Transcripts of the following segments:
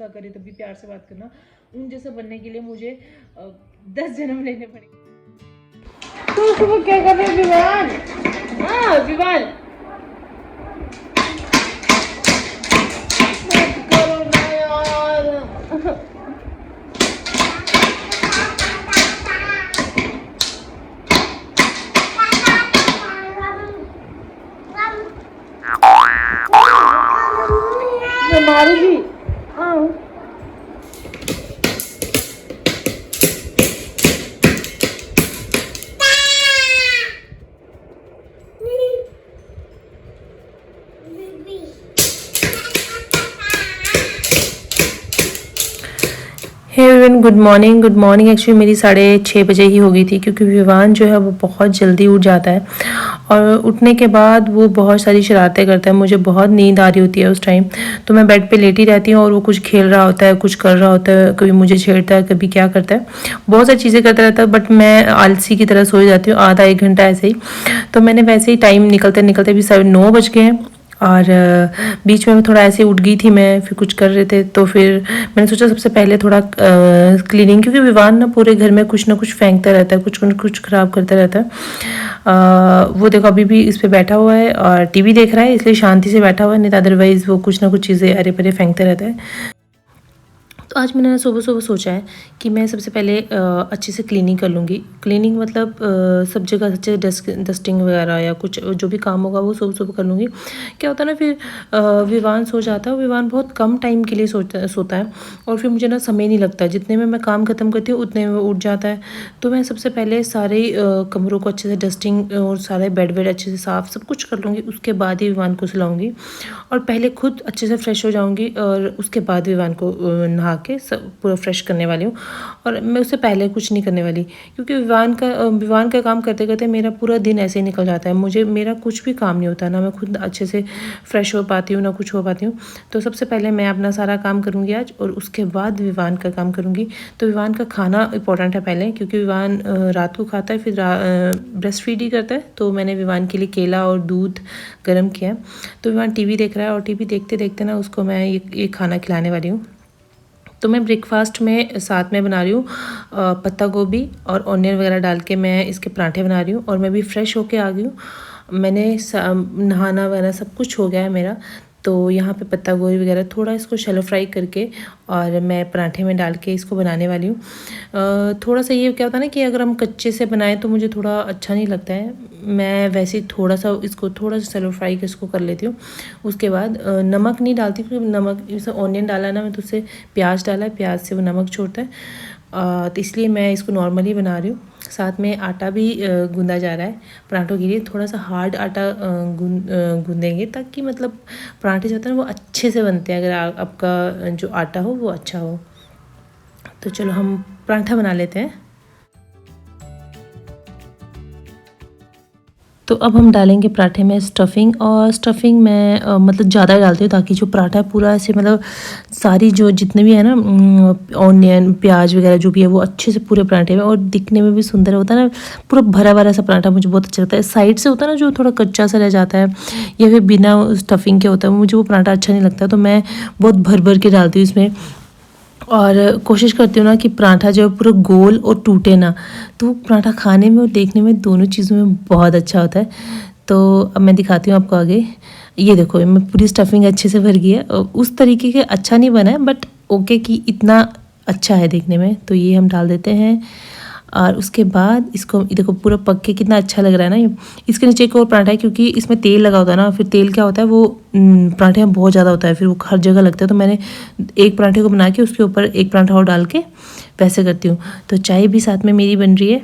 गुस्सा करे तब भी प्यार से बात करना, उन जैसा बनने के लिए मुझे 10 जन्म लेने पड़ेंगे। तो वो क्या कर रहे हैं विवान? हाँ विवान, करो ना यार। मारूंगी। हाँ hey everyone, good morning. Good morning actually मेरी 6:30 बजे ही हो गई थी, क्योंकि विवान जो है वो बहुत जल्दी उठ जाता है और उठने के बाद वो बहुत सारी शरारतें करता है। मुझे बहुत नींद आ रही होती है उस टाइम, तो मैं बेड पे लेटी रहती हूँ और वो कुछ खेल रहा होता है, कुछ कर रहा होता है, कभी मुझे छेड़ता है, कभी क्या करता है, बहुत सारी चीज़ें करता रहता है। बट मैं आलसी की तरह सो जाती हूँ आधा 1 घंटा ऐसे ही। तो मैंने वैसे ही टाइम निकलते निकलते भी 9 बज गए हैं और बीच में थोड़ा ऐसे उठ गई थी मैं, फिर कुछ कर रहे थे तो फिर मैंने सोचा सबसे पहले थोड़ा क्लीनिंग, क्योंकि विवान ना पूरे घर में कुछ ना कुछ फेंकता रहता है, कुछ न कुछ ख़राब करता रहता है। वो देखो अभी भी इस पे बैठा हुआ है और टीवी देख रहा है, इसलिए शांति से बैठा हुआ है, नहीं तो अदरवाइज़ वो कुछ ना कुछ चीज़ें अरे परे फेंकते रहता है। तो आज मैंने सुबह सुबह सोचा है कि मैं सबसे पहले अच्छे से क्लीनिंग कर लूँगी। क्लीनिंग मतलब सब जगह अच्छे डस्टिंग वगैरह या कुछ जो भी काम होगा वो सुबह सुबह कर लूँगी। क्या होता है ना, फिर विवान सो जाता है, विवान बहुत कम टाइम के लिए सोता है और फिर मुझे ना समय नहीं लगता, जितने में मैं काम ख़त्म करती हूँ उतने में वो उठ जाता है। तो मैं सबसे पहले सारे कमरों को अच्छे से डस्टिंग और सारे बेड वेड अच्छे से साफ़ सब कुछ कर लूँगी, उसके बाद ही विवान को सुलाऊँगी और पहले खुद अच्छे से फ्रेश हो जाऊँगी और उसके बाद विवान को नहा के सब पूरा फ्रेश करने वाली हूँ। और मैं उससे पहले कुछ नहीं करने वाली, क्योंकि विवान का काम करते करते मेरा पूरा दिन ऐसे ही निकल जाता है। मेरा कुछ भी काम नहीं होता, ना मैं खुद अच्छे से फ्रेश हो पाती हूँ ना कुछ हो पाती हूँ। तो सबसे पहले मैं अपना सारा काम करूँगी आज और उसके बाद विवान का काम करूँगी। तो विवान का खाना इंपॉर्टेंट है पहले, क्योंकि विवान रात को खाता है, फिर ब्रेस्ट फीड ही करता है। तो मैंने विवान के लिए केला और दूध गर्म किया। तो विवान टीवी देख रहा है और टीवी देखते देखते ना उसको मैं ये खाना खिलाने वाली हूँ। तो मैं ब्रेकफास्ट में साथ में बना रही हूँ पत्ता गोभी और ऑनियन वगैरह डाल के मैं इसके पराठे बना रही हूँ। और मैं भी फ्रेश होके आ गई हूँ, मैंने नहाना वगैरह सब कुछ हो गया है मेरा। तो यहाँ पे पत्ता गोभी वगैरह थोड़ा इसको शैलो फ्राई करके और मैं पराठे में डाल के इसको बनाने वाली हूँ। थोड़ा सा ये क्या होता है ना कि अगर हम कच्चे से बनाएं तो मुझे थोड़ा अच्छा नहीं लगता है। मैं वैसे ही थोड़ा सा इसको थोड़ा सा शैलो फ्राई कर इसको कर लेती हूँ। उसके बाद नमक नहीं डालती, क्योंकि नमक जैसे ऑनियन डाला है ना, मैं तो उससे प्याज डाला है, प्याज से वो नमक छोड़ता है। तो इसलिए मैं इसको नॉर्मली बना रही हूँ। साथ में आटा भी गूंदा जा रहा है पराठों के लिए। थोड़ा सा हार्ड आटा गूंदेंगे ताकि मतलब पराठे जो होते हैं वो अच्छे से बनते हैं, अगर आपका जो आटा हो वो अच्छा हो। तो चलो हम पराठा बना लेते हैं। तो अब हम डालेंगे पराठे में स्टफिंग, और स्टफिंग मैं मतलब ज़्यादा डालती हूँ ताकि जो पराठा है पूरा ऐसे मतलब सारी जो जितने भी है ना ऑनियन प्याज वगैरह जो भी है वो अच्छे से पूरे पराठे में, और दिखने में भी सुंदर होता है ना, पूरा भरा भरा सा पराठा मुझे बहुत अच्छा लगता है। साइड से होता है ना जो थोड़ा कच्चा सा रह जाता है या फिर बिना स्टफिंग के होता है, मुझे वो पराठा अच्छा नहीं लगता। तो मैं बहुत भर भर के डालती हूँ इसमें और कोशिश करती हूँ ना कि पराठा जो है पूरा गोल और टूटे ना। तो पराठा खाने में और देखने में दोनों चीज़ों में बहुत अच्छा होता है। तो अब मैं दिखाती हूँ आपको आगे। ये देखो मैं पूरी स्टफिंग अच्छे से भर गई है, उस तरीके के अच्छा नहीं बना है बट ओके कि इतना अच्छा है देखने में। तो ये हम डाल देते हैं और उसके बाद इसको देखो पूरा पक के कितना अच्छा लग रहा है ना। ये इसके नीचे एक और पराठा है, क्योंकि इसमें तेल लगा होता है ना, फिर तेल क्या होता है वो पराठे में बहुत ज़्यादा होता है, फिर वो हर जगह लगता है। तो मैंने एक पराठे को बना के उसके ऊपर एक पराठा और डाल के वैसे करती हूँ। तो चाय भी साथ में मेरी बन रही है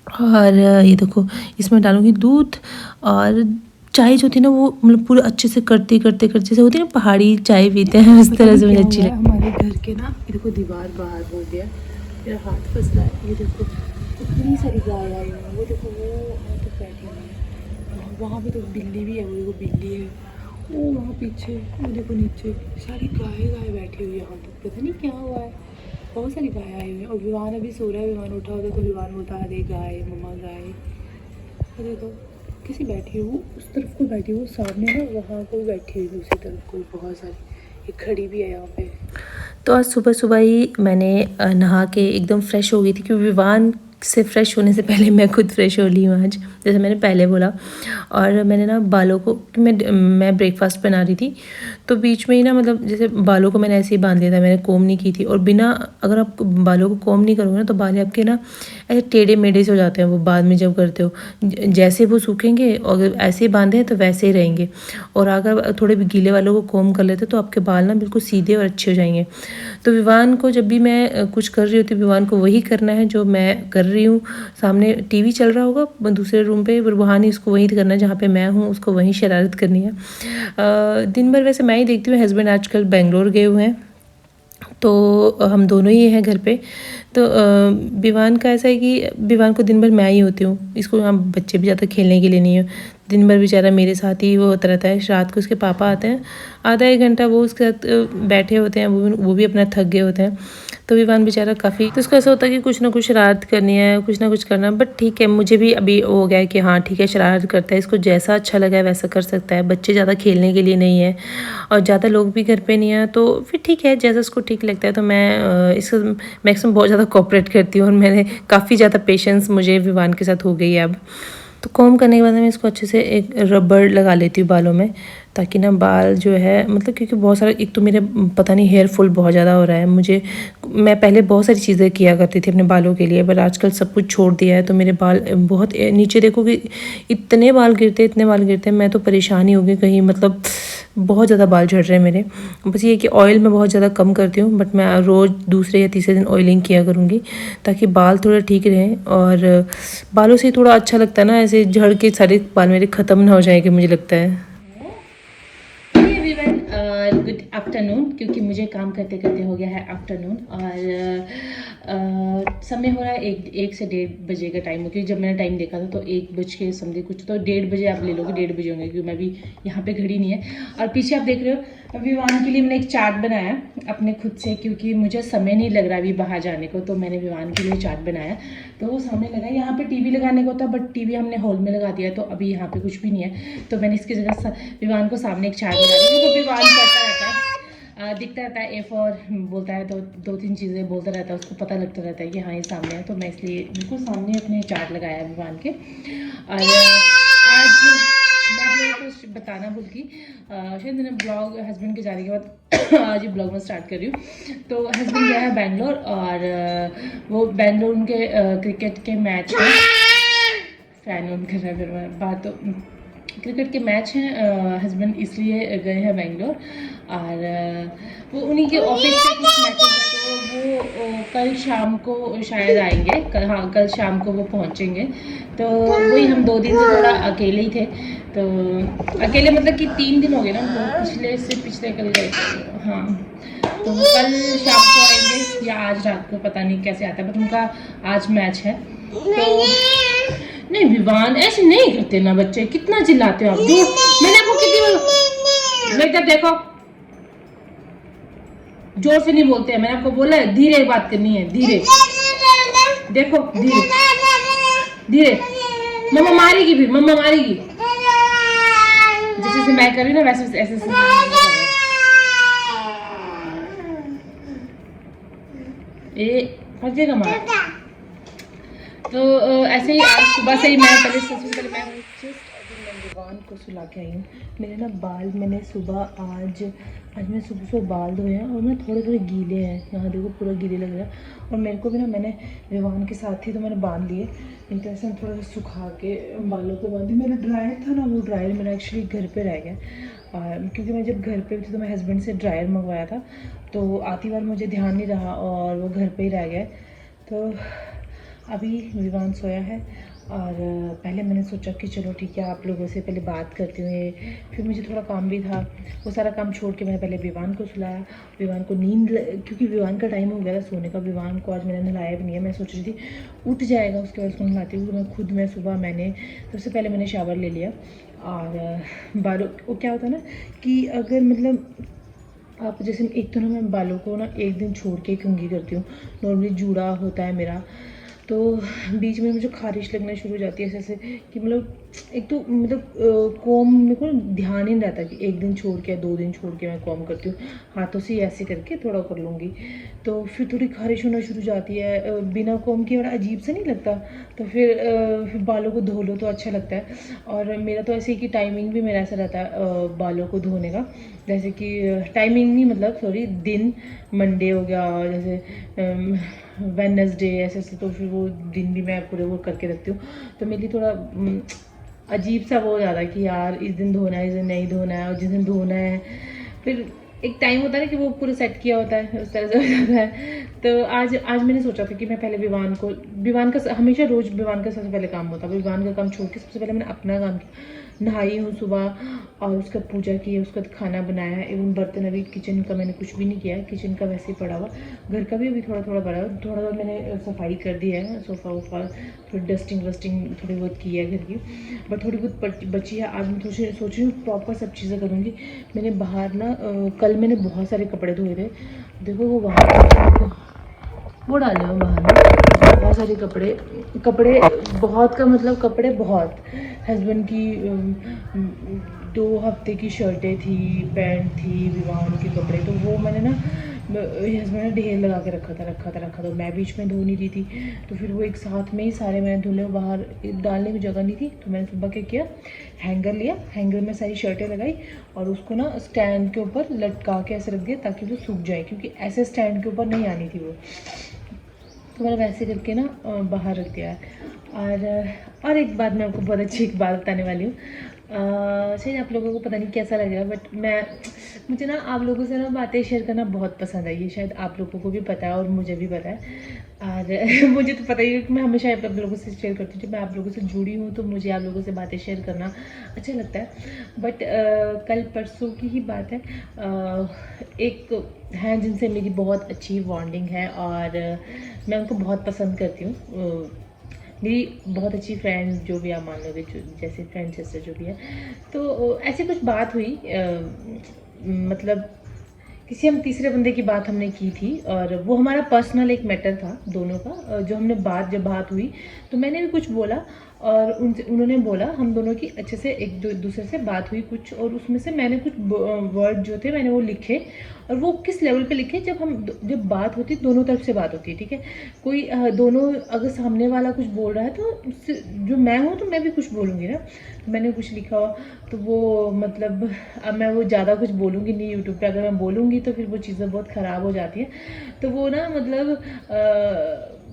और ये देखो इसमें डालूँगी दूध। और चाय जो थी ना वो मतलब पूरे अच्छे से करते करते करते से होती है ना, पहाड़ी चाय पीते हैं उस तरह से मुझे अच्छी लगती है। हमारे घर के ना ये देखो दीवार बाहर हो गया, मेरा हाथ फंस रहा है। ये देखो इतनी सारी गाय आई हुई है, वो देखो वो वहाँ तो बैठी हुई है, वहाँ पे तो बिल्ली भी है, वो देखो बिल्ली है वो वहाँ पीछे, वो देखो नीचे सारी गाय बैठी हुई है। यहाँ तक पता नहीं क्या हुआ है, बहुत सारी गाय आई हुई है। और विवान अभी सो रहा है, विवान उठा होता तो विवान बोलता अरे गाय मम्मा गाय। और देखो किसी बैठी हुई उस तरफ को बैठी हुई, सामने ना वहाँ कोई बैठी हुई दूसरी तरफ कोई बहुत सारी, एक खड़ी भी है यहाँ पे। तो आज सुबह सुबह ही मैंने नहा के एकदम फ्रेश हो गई थी, क्योंकि विवान से फ्रेश होने से पहले मैं खुद फ्रेश हो ली हूँ आज, जैसे मैंने पहले बोला। और मैंने ना बालों को, मैं ब्रेकफास्ट बना रही थी, तो बीच में ही ना मतलब जैसे बालों को मैंने ऐसे ही बांध लिया था, मैंने कोम नहीं की थी। और बिना, अगर आप बालों को कोम नहीं करोगे ना तो बाल आपके ना ऐसे टेढ़े मेढ़े से हो जाते हैं वो बाद में जब करते हो। जैसे वो सूखेंगे और अगर ऐसे ही बांधे तो वैसे ही रहेंगे। और अगर थोड़े भी गीले वालों को कोम कर लेते तो आपके बाल ना बिल्कुल सीधे और अच्छे हो जाएंगे। तो विवान को जब भी मैं कुछ कर रही होती हूँ, विवान को वही करना है जो मैं कर रही हूँ। सामने टीवी चल रहा होगा दूसरे रूम पे, पर वहाँ नहीं, उसको वहीं करना है जहाँ पे मैं हूँ, उसको वहीं शरारत करनी है। दिन भर वैसे मैं ही देखती हूँ, हस्बैंड आजकल बेंगलोर गए हुए हैं, तो हम दोनों ही हैं घर पे। तो विवान का ऐसा है कि विवान को दिन भर मैं ही होती हूँ, इसको यहाँ बच्चे भी ज़्यादा खेलने के लिए नहीं है। दिन भर बेचारा मेरे साथ ही वो होता रहता है। रात को उसके पापा आते हैं, आधा एक घंटा वो उसके साथ बैठे होते हैं, वो भी अपना थक गए होते हैं। तो विवान बेचारा काफ़ी, तो उसको ऐसा होता है कि कुछ ना कुछ शरारत करनी है, कुछ ना कुछ करना। बट ठीक है, मुझे भी अभी हो गया है कि हाँ ठीक है, शरारत करता है, इसको जैसा अच्छा लगा है वैसा कर सकता है। बच्चे ज़्यादा खेलने के लिए नहीं है और ज़्यादा लोग भी घर पे नहीं है, तो फिर ठीक है, जैसा उसको ठीक लगता है। तो मैं इसको मैक्सिमम बहुत ज़्यादा कोऑपरेट करती हूँ, और मैंने काफ़ी ज़्यादा पेशेंस मुझे विवान के साथ हो गई है अब। तो कॉम करने के बाद मैं इसको अच्छे से एक रबड़ लगा लेती हूँ बालों में, ताकि ना बाल जो है मतलब, क्योंकि बहुत सारा, एक तो मेरे पता नहीं हेयर फॉल बहुत ज़्यादा हो रहा है मुझे। मैं पहले बहुत सारी चीज़ें किया करती थी अपने बालों के लिए, पर आजकल सब कुछ छोड़ दिया है, तो मेरे बाल बहुत नीचे देखो कि इतने बाल गिरते हैं, मैं तो परेशान ही हो गई कहीं, मतलब बहुत ज़्यादा बाल झड़ रहे हैं मेरे। बस ये कि ऑयल मैं बहुत ज़्यादा कम करती हूँ, बट मैं रोज़ दूसरे या तीसरे दिन ऑयलिंग किया करूँगी, ताकि बाल थोड़ा ठीक रहें। और बालों से थोड़ा अच्छा लगता है ना, ऐसे झड़ के सारे बाल मेरे ख़त्म ना हो जाएंगे, मुझे लगता है। गुड आफ्टरनून, क्योंकि मुझे काम करते करते हो गया है आफ्टरनून, और समय हो रहा है एक से 1:30 बजे का टाइम हो, क्योंकि जब मैंने टाइम देखा था तो 1 बज के समझे कुछ, तो 1:30 बजे आप ले लोगे, 1:30 बजे होंगे, क्योंकि मैं भी यहाँ पे घड़ी नहीं है। और पीछे आप देख रहे हो, अभी विवान के लिए मैंने एक चार्ट बनाया अपने खुद से, क्योंकि मुझे समय नहीं लग रहा अभी बाहर जाने को, तो मैंने विवान के लिए चार्ट बनाया। तो वो सामने लगा, यहाँ पे टीवी लगाने को था, बट टीवी हमने हॉल में लगा दिया, तो अभी यहाँ पे कुछ भी नहीं है। तो मैंने इसकी जगह विवान को सामने एक चार्ट बना दिया, तो विवान करता रहता है, दिखता रहता है, एफ और बोलता है, तो 2-3 चीज़ें बोलता रहता है, उसको पता लगता रहता है कि हाँ ये सामने है। तो मैं इसलिए बिल्कुल सामने अपने चार्ट लगाया विवान के। और आज मैं आप लोगों को बताना भूल गई, शायद मैंने ब्लॉग हस्बैंड के जाने के बाद आज ही ब्लॉग में स्टार्ट कर रही हूँ। तो हस्बैंड गया है बैंगलोर, और वो बैंगलोर उनके क्रिकेट के मैच है, फैन ऑन कर रहा है फिर मैं बात, तो क्रिकेट के मैच हैं, हस्बैंड इसलिए गए हैं बैंगलोर। और वो उन्हीं के ऑफिस से कुछ मैचेस, तो वो कल शाम को शायद आएंगे, कल शाम को वो पहुंचेंगे। तो वही हम 2 दिन से थोड़ा अकेले ही थे, तो अकेले मतलब कि 3 दिन हो गए ना उनको, पिछले कल गए, हाँ। तो कल शाम को आएंगे या आज रात को, पता नहीं कैसे आता है, बट उनका आज मैच है। तो नहीं विवान, ऐसे नहीं करते ना बच्चे, कितना चिल्लाते हो आप, मैंने आपको कितनी बार, मैं इधर देखो, जोर से नहीं बोलते हैं, मैंने आपको बोला है धीरे बात करनी है, धीरे देखो, धीरे धीरे, मम्मा मारेगी, फिर मम्मा मारेगी, जैसे मैं कर रही हूँ ना वैसे ऐसे फंसेगा मार। तो ऐसे ही आज सुबह से ही मैं पहले मैं जस्ट अभी मैं विवान को सुला के आई हूँ। मेरे ना बाल, मैंने सुबह आज मैं सुबह बाल धोए हैं, और ना थोड़े थोड़े गीले हैं, यहाँ देखो पूरा गीले लग रहा है। और मेरे को भी ना, मैंने विवान के साथ ही तो मैंने बांध लिए, इनके ऐसे थोड़ा सा सुखा के बालों को बांधी। मेरा ड्रायर था ना, वो ड्रायर मेरा एक्चुअली घर पे रह गया, क्योंकि मैं जब घर पे थी तो मैं हस्बैंड से ड्रायर मंगवाया था, तो आती बार मुझे ध्यान नहीं रहा और वो घर पे ही रह गया। तो अभी विवान सोया है, और पहले मैंने सोचा कि चलो ठीक है, आप लोगों से पहले बात करती हूँ। फिर मुझे थोड़ा काम भी था, वो सारा काम छोड़ के मैंने पहले विवान को सुलाया। विवान को नींद, क्योंकि विवान का टाइम हो गया था सोने का। विवान को आज मैंने नहलाया भी नहीं है, मैं सोच रही थी उठ जाएगा उसके बाद उसको नहलाती हूँ। मैं सुबह मैंने सबसे पहले मैंने शावर ले लिया। और बालों वो क्या होता है ना, कि अगर मतलब आप जैसे, एक तो ना मैं बालों को ना एक दिन छोड़ के कंघी करती हूँ, नॉर्मली जूड़ा होता है मेरा, तो बीच में मुझे खारिश लगना शुरू हो जाती है ऐसे कि मतलब एक तो मतलब कॉम मेरे को ध्यान ही नहीं रहता कि एक दिन छोड़ के 2 दिन छोड़ के मैं कॉम करती हूँ, हाथों से ही ऐसे करके थोड़ा कर लूँगी, तो फिर थोड़ी खारिश होना शुरू हो जाती है। बिना कॉम के बड़ा अजीब सा नहीं लगता, तो फिर बालों को धो लो तो अच्छा लगता है। और मेरा तो ऐसे ही कि टाइमिंग भी मेरा ऐसा रहता है बालों को धोने का, जैसे कि टाइमिंग नहीं मतलब सॉरी दिन, मंडे हो गया जैसे वेडनेसडे ऐसे ऐसे, तो फिर वो दिन भी मैं पूरे वो करके रखती हूँ। तो मेरे लिए थोड़ा अजीब सा वो हो जाता है कि यार इस दिन धोना है, इस दिन नहीं धोना है, और जिस दिन धोना है फिर एक टाइम होता है ना कि वो पूरा सेट किया होता है, उस तरह से हो जाता है। तो आज मैंने सोचा था कि मैं पहले विवान का हमेशा रोज़ विवान का सबसे पहले काम होता है, विवान का काम छोड़ के सबसे पहले मैंने अपना काम किया। नहाई हूँ सुबह और उसका पूजा की है, उसका खाना बनाया है, एवं बर्तन अभी किचन का मैंने कुछ भी नहीं किया है, किचन का वैसे ही पड़ा हुआ, घर का भी अभी थोड़ा थोड़ा पड़ा हुआ, थोड़ा थोड़ा मैंने सफाई कर दी है, सोफ़ा वोफ़ा थोड़ी डस्टिंग वस्टिंग थोड़ी बहुत की है घर की, बट थोड़ी बहुत बची है। आज मैं सोच रही हूँ प्रॉपर सब चीज़ें करूँगी। मैंने बाहर ना कल मैंने बहुत सारे कपड़े धोए थे, देखो वो वहाँ वो डाले हुए बाहर में बहुत सारे कपड़े बहुत का मतलब कपड़े बहुत, हस्बैंड की 2 हफ्ते की शर्टें थी, पैंट थी, विवान के कपड़े, तो वो मैंने ना हस्बैंड ने ढेर लगा के रखा था, मैं बीच में धो नहीं रही थी, तो फिर वो एक साथ में ही सारे मैंने धुले, बाहर डालने की जगह नहीं थी, तो मैंने सुबह क्या किया, हैंगर लिया, हैंगर में सारी शर्टें लगाई और उसको ना स्टैंड के ऊपर लटका के ऐसे रख दिया ताकि वो सूख जाए, क्योंकि ऐसे स्टैंड के ऊपर नहीं आनी थी वो, तो मैंने वैसे करके ना बाहर रख दिया है। और एक बात मैं आपको बहुत अच्छी एक बात बताने वाली हूँ, शायद आप लोगों को पता नहीं कैसा लगेगा, बट मुझे ना आप लोगों से ना बातें शेयर करना बहुत पसंद है, ये शायद आप लोगों को भी पता है और मुझे भी पता है। और मुझे तो पता ही है कि मैं हमेशा आप लोगों से शेयर करती हूँ, जब मैं आप लोगों से जुड़ी हूँ तो मुझे आप लोगों से बातें शेयर करना अच्छा लगता है। बट कल परसों की ही बात है, एक हैं जिनसे मेरी बहुत अच्छी बॉन्डिंग है और मैं उनको बहुत पसंद करती हूँ, मेरी बहुत अच्छी फ्रेंड जो भी आप मान लोगे, जो जैसे फ्रेंड सिस्टर जो भी है, तो ऐसी कुछ बात हुई, मतलब किसी हम तीसरे बंदे की बात हमने की थी और वो हमारा पर्सनल एक मैटर था दोनों का, जो हमने जब बात हुई तो मैंने भी कुछ बोला और उन्होंने बोला, हम दोनों की अच्छे से एक दूसरे से बात हुई कुछ, और उसमें से मैंने कुछ वर्ड जो थे मैंने वो लिखे, और वो किस लेवल पे लिखे, जब बात होती दोनों तरफ से बात होती है, ठीक है, कोई दोनों अगर सामने वाला कुछ बोल रहा है तो उससे जो मैं हूँ तो मैं भी कुछ बोलूँगी ना, मैंने कुछ लिखा हो तो वो मतलब अब मैं वो ज़्यादा कुछ बोलूँगी नहीं यूट्यूब पे, अगर मैं बोलूँगी तो फिर वो चीज़ें बहुत ख़राब हो जाती हैं, तो वो ना मतलब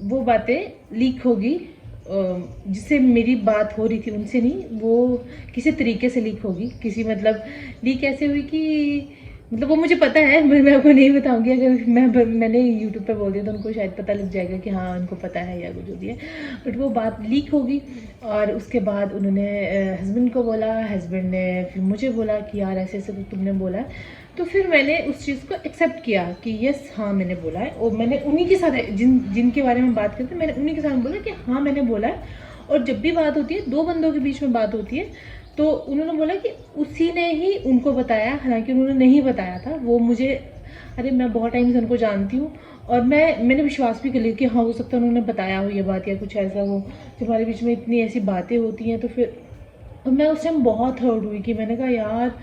वो बातें लीक होगी, जिससे मेरी बात हो रही थी उनसे नहीं, वो किसी तरीके से लीक होगी, किसी मतलब लीक ऐसे हुई कि मतलब वो मुझे पता है, मैं आपको नहीं बताऊंगी, अगर मैंने यूट्यूब पे बोल दिया तो उनको शायद पता लग जाएगा कि हाँ उनको पता है या कुछ जो भी है, बट वो बात लीक होगी। और उसके बाद उन्होंने हस्बैंड को बोला, हस्बैंड ने फिर मुझे बोला कि यार ऐसे ऐसे तो तुमने बोला है, तो फिर मैंने उस चीज़ को एक्सेप्ट किया कि यस हाँ मैंने बोला है, और मैंने उन्हीं के साथ जिनके बारे में बात करते मैंने उन्हीं के साथ बोला कि हाँ मैंने बोला है। और जब भी बात होती है 2 बंदों के बीच में बात होती है तो उन्होंने बोला कि उसी ने ही उनको बताया, हालांकि उन्होंने नहीं बताया था वो मुझे, अरे मैं बहुत टाइम से उनको जानती हूँ और मैंने विश्वास भी कर लिया कि हाँ हो सकता है उन्होंने बताया हो ये बात या कुछ ऐसा हो, जब हमारे बीच में इतनी ऐसी बातें होती हैं तो फिर मैं उस टाइम बहुत हर्ट हुई कि मैंने कहा यार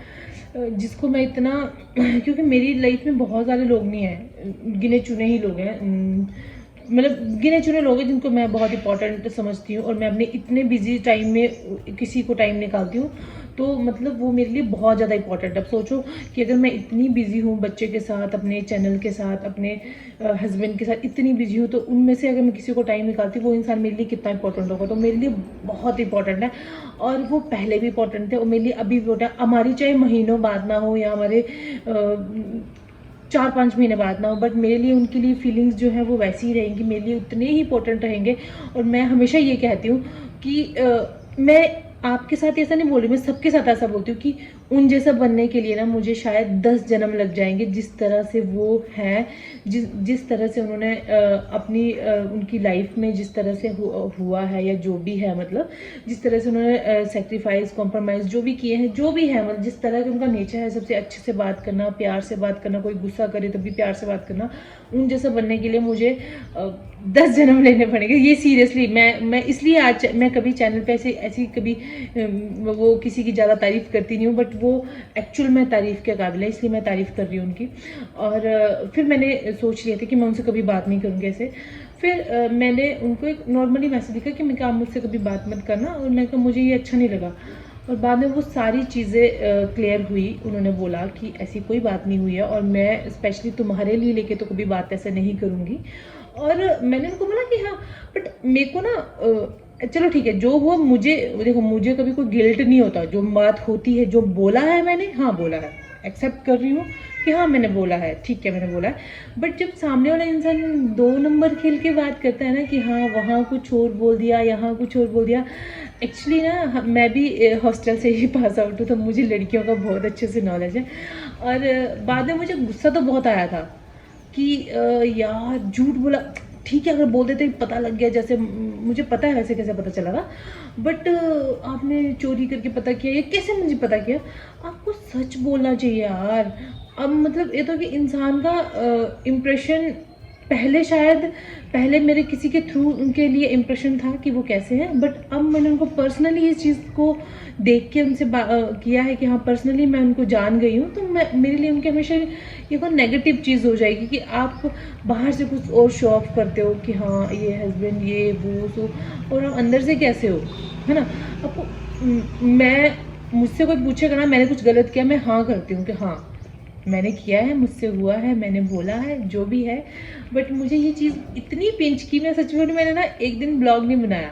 जिसको मैं इतना क्योंकि मेरी लाइफ में बहुत सारे लोग नहीं हैं, गिने चुने ही लोग हैं, मतलब गिने चुने लोग हैं जिनको मैं बहुत इंपॉर्टेंट समझती हूँ, और मैं अपने इतने बिजी टाइम में किसी को टाइम निकालती हूँ तो मतलब वो मेरे लिए बहुत ज़्यादा इंपॉर्टेंट है। अब सोचो कि अगर मैं इतनी बिजी हूँ बच्चे के साथ, अपने चैनल के साथ, अपने हस्बैंड के साथ इतनी बिजी हूँ, तो उनमें से अगर मैं किसी को टाइम निकालती हूँ वो इंसान मेरे लिए कितना इंपॉर्टेंट होगा, तो मेरे लिए बहुत इंपॉर्टेंट है। और वो पहले भी इंपॉर्टेंट थे और मेरे लिए अभी भी इंपॉर्टेंट, हमारी चाहे महीनों बाद ना हो या हमारे 4-5 महीने बाद ना हो, बट मेरे लिए उनके लिए फीलिंग्स जो है वो वैसी ही रहेंगी, मेरे लिए उतने ही इंपॉर्टेंट रहेंगे। और मैं हमेशा ये कहती हूँ कि मैं आपके साथ ऐसा नहीं बोल रही, मैं सबके साथ ऐसा बोलती हूँ कि उन जैसा बनने के लिए ना मुझे शायद 10 जन्म लग जाएंगे। जिस तरह से वो हैं, जिस तरह से उन्होंने अपनी उनकी लाइफ में जिस तरह से हुआ है या जो भी है, मतलब जिस तरह से उन्होंने सेक्रीफाइस, कॉम्प्रोमाइज़ जो भी किए हैं, जो भी है, मतलब जिस तरह का उनका नेचर है, सबसे अच्छे से बात करना, प्यार से बात करना, कोई गुस्सा करे तब भी प्यार से बात करना, उन जैसा बनने के लिए मुझे 10 जन्म लेने पड़ेंगे। ये सीरियसली मैं इसलिए आज मैं कभी चैनल पे ऐसी कभी वो किसी की ज़्यादा तारीफ़ करती नहीं हूँ, बट वो एक्चुअल में तारीफ़ के काबिल है, इसलिए मैं तारीफ़ कर रही हूँ उनकी। और फिर मैंने सोच लिया था कि मैं उनसे कभी बात नहीं करूँगी ऐसे। फिर मैंने उनको एक नॉर्मली मैसेज लिखा कि मैं कहा आप मुझसे कभी बात मत करना, और मैं कहा मुझे ये अच्छा नहीं लगा। और बाद में वो सारी चीज़ें क्लियर हुई। उन्होंने बोला कि ऐसी कोई बात नहीं हुई है, और मैं स्पेशली तुम्हारे लिए लेके तो कभी बात ऐसे नहीं करूँगी। और मैंने उनको बोला कि हाँ, बट मेरे को ना चलो ठीक है, जो हुआ मुझे, देखो मुझे कभी कोई गिल्ट नहीं होता, जो बात होती है, जो बोला है मैंने, हाँ बोला है, एक्सेप्ट कर रही हूँ कि हाँ मैंने बोला है, ठीक है मैंने बोला है। बट जब सामने वाला इंसान 2 नंबर खेल के बात करता है ना कि हाँ वहाँ कुछ और बोल दिया, यहाँ कुछ और बोल दिया। एक्चुअली ना मैं भी हॉस्टल से ही पास आउट हूँ, तो मुझे लड़कियों का बहुत अच्छे से नॉलेज है। और बाद में मुझे गुस्सा तो बहुत आया था कि यार झूठ बोला, ठीक है अगर बोल देते पता लग गया, जैसे मुझे पता है वैसे कैसे पता चला था, बट आपने चोरी करके पता किया, ये कैसे मुझे पता किया? आपको सच बोलना चाहिए यार। अब मतलब ये तो कि इंसान का इम्प्रेशन पहले मेरे किसी के थ्रू उनके लिए इम्प्रेशन था कि वो कैसे हैं, बट अब मैंने उनको पर्सनली इस चीज़ को देख के उनसे किया है कि हाँ पर्सनली मैं उनको जान गई हूँ, तो मेरे लिए उनके हमेशा ये कोई नेगेटिव चीज़ हो जाएगी कि आप बाहर से कुछ और शो ऑफ करते हो कि हाँ ये हस्बैंड ये वो सो, और आप अंदर से कैसे हो, है ना। आपको मुझसे कोई पूछेगा ना मैंने कुछ गलत किया, मैं हाँ करती हूँ कि हाँ मैंने किया है, मुझसे हुआ है, मैंने बोला है, जो भी है। बट मुझे ये चीज़ इतनी पिंच की, मैं सच में मैंने ना एक दिन ब्लॉग नहीं बनाया,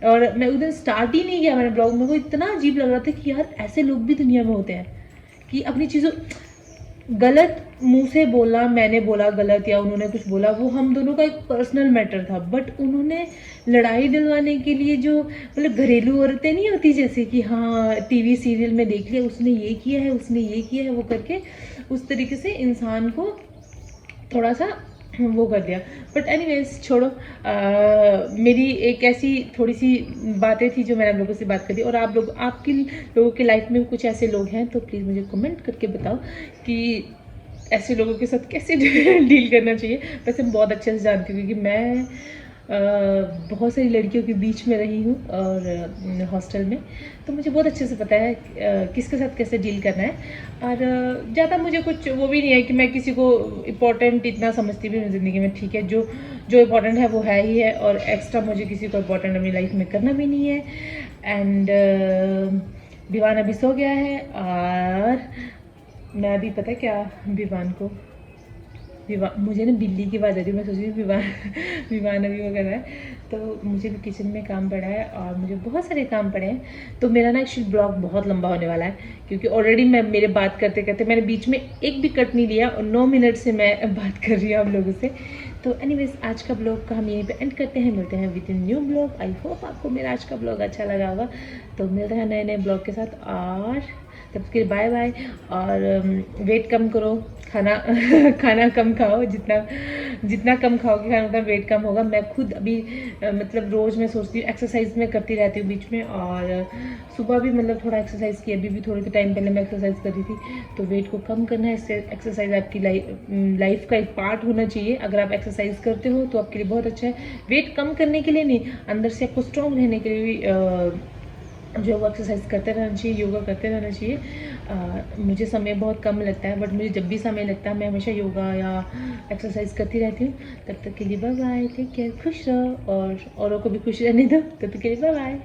और मैं उस दिन स्टार्ट ही नहीं किया मैंने ब्लॉग। मेरे को इतना अजीब लग रहा था कि यार ऐसे लोग भी दुनिया में होते हैं कि अपनी चीज़ों गलत मुंह से बोला, मैंने बोला गलत या उन्होंने कुछ बोला, वो हम दोनों का एक पर्सनल मैटर था, बट उन्होंने लड़ाई दिलवाने के लिए जो मतलब घरेलू औरतें नहीं होती, जैसे कि हाँ टीवी सीरियल में देख लिया उसने ये किया है, उसने ये किया है, वो करके उस तरीके से इंसान को थोड़ा सा वो कर दिया। बट एनीवेज छोड़ो, मेरी एक ऐसी थोड़ी सी बातें थी जो मैंने आप लोगों से बात करी। और आप लोगों की लाइफ में कुछ ऐसे लोग हैं तो प्लीज़ मुझे कमेंट करके बताओ कि ऐसे लोगों के साथ कैसे डील करना चाहिए। वैसे मैं बहुत अच्छे से जानती हूँ क्योंकि मैं बहुत सारी लड़कियों के बीच में रही हूँ और हॉस्टल में, तो मुझे बहुत अच्छे से पता है किसके साथ कैसे डील करना है। और ज़्यादा मुझे कुछ वो भी नहीं है कि मैं किसी को इम्पोर्टेंट इतना समझती भी हूँ ज़िंदगी में, ठीक है जो इम्पोर्टेंट है वो है ही है, और एक्स्ट्रा मुझे किसी को इम्पोर्टेंट अपनी लाइफ में करना भी नहीं है। एंड विवान अभी सो गया है, और मैं अभी पता क्या मुझे ना बिल्ली की आवाज़ आ रही है, मैं सोच रही हूँ विवान अभी वो कर रहा है, तो मुझे भी किचन में काम पड़ा है और मुझे बहुत सारे काम पड़े हैं। तो मेरा ना एक्चुअली ब्लॉग बहुत लंबा होने वाला है क्योंकि ऑलरेडी मेरे बात करते करते मैंने बीच में एक भी कट नहीं लिया और 9 मिनट से मैं बात कर रही हूँ आप लोगों से। तो एनीवेज आज का ब्लॉग का हम यहीं पे एंड करते हैं, मिलते हैं with in new blog. I hope आपको मेरा आज का ब्लॉग अच्छा लगा होगा, तो मिलते हैं नए ब्लॉग के साथ, और तब तक के लिए बाय बाय। और वेट कम करो, खाना कम खाओ, जितना कम खाओगे खाना उतना वेट कम होगा। मैं खुद अभी मतलब रोज़ मैं सोचती हूँ, एक्सरसाइज में करती रहती हूँ बीच में, और सुबह भी मतलब थोड़ा एक्सरसाइज की, अभी भी थोड़े टाइम पहले मैं एक्सरसाइज कर रही थी। तो वेट को कम करना है, इससे एक्सरसाइज आपकी लाइफ का एक पार्ट होना चाहिए। अगर आप एक्सरसाइज करते हो तो आपके लिए बहुत अच्छा है, वेट कम करने के लिए नहीं, अंदर से आपको स्ट्रॉन्ग रहने के लिए भी जो वो एक्सरसाइज करते रहना चाहिए, योगा करते रहना चाहिए। मुझे समय बहुत कम लगता है, बट मुझे जब भी समय लगता है मैं हमेशा योगा या एक्सरसाइज करती रहती हूँ। तब तक के लिए बाय बाय, टेक केयर, खुश रहो और औरों को भी खुश रहने दो। तब तक के लिए बाय बाय।